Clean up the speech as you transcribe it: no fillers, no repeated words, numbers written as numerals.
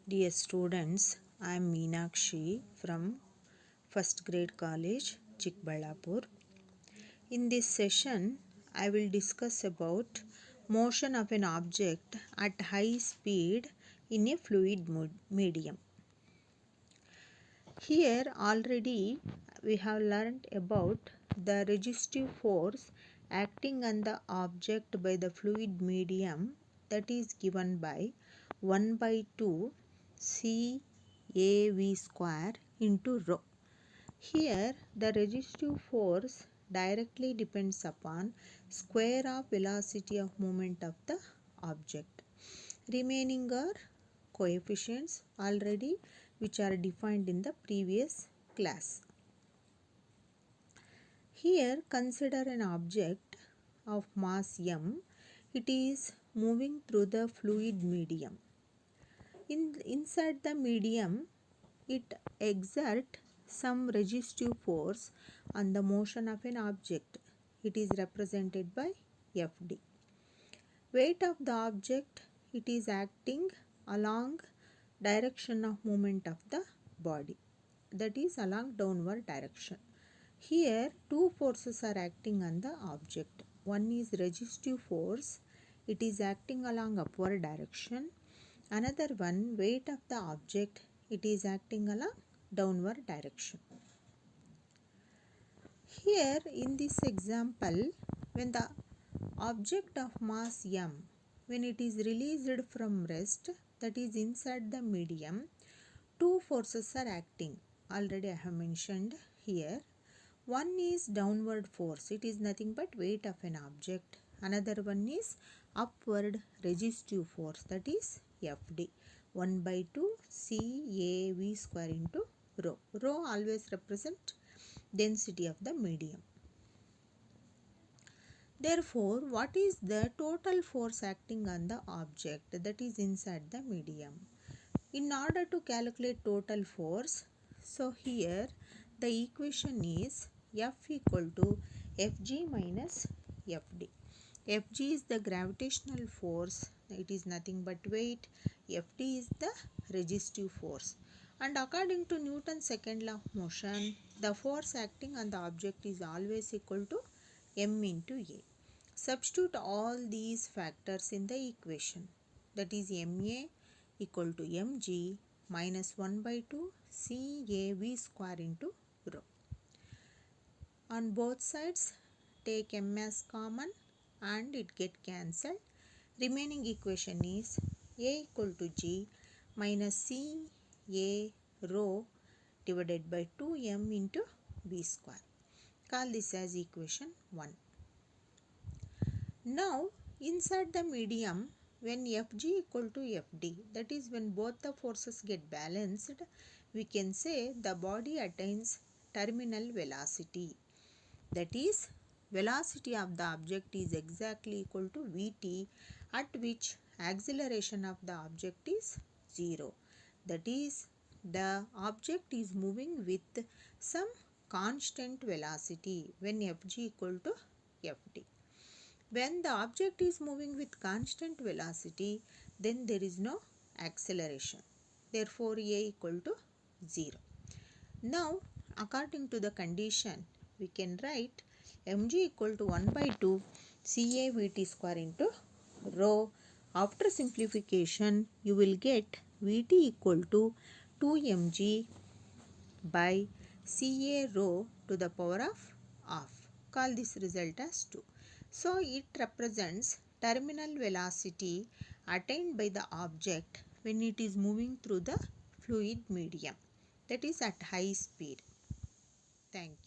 Dear students, I am Meenakshi from first grade college, Chikballapur. In this session, I will discuss about motion of an object at high speed in a fluid medium. Here already we have learned about the resistive force acting on the object by the fluid medium, that is given by 1 by 2 CAV square into rho. Here the resistive force directly depends upon square of velocity of movement of the object. Remaining are coefficients already which are defined in the previous class. Here consider an object of mass m. It is moving through the fluid medium. Inside the medium, it exerts some resistive force on the motion of an object. It is represented by Fd. Weight of the object, it is acting along direction of movement of the body, that is along downward direction. Here two forces are acting on the object. One is resistive force, it is acting along upward direction. Another one, weight of the object, it is acting along downward direction. Here in this example, when the object of mass m, when it is released from rest, that is inside the medium, two forces are acting. Already I have mentioned here. One is downward force, it is nothing but weight of an object. Another one is upward resistive force, that is Fd. 1 by 2 CAV square into rho. Rho always represent density of the medium. Therefore, what is the total force acting on the object that is inside the medium? In order to calculate total force, so here the equation is F equal to Fg minus Fd. Fg is the gravitational force, it is nothing but weight. Fd is the resistive force. And according to Newton's second law of motion, the force acting on the object is always equal to m into a. Substitute all these factors in the equation, that is ma equal to mg minus 1 by 2 CAV square into rho. On both sides take m as common and it get cancelled. Remaining equation is a equal to g minus c a rho divided by 2m into v square. Call this as equation 1. Now inside the medium, when Fg equal to Fd, that is when both the forces get balanced, we can say the body attains terminal velocity. That is, velocity of the object is exactly equal to Vt, at which acceleration of the object is 0. That is, the object is moving with some constant velocity when Fg equal to Fd. When the object is moving with constant velocity, then there is no acceleration. Therefore, a equal to 0. Now, according to the condition, we can write mg equal to 1 by 2 CAVT square into rho. After simplification, you will get Vt equal to 2 mg by Ca rho to the power of half. Call this result as 2. So it represents terminal velocity attained by the object when it is moving through the fluid medium, that is at high speed. Thank you.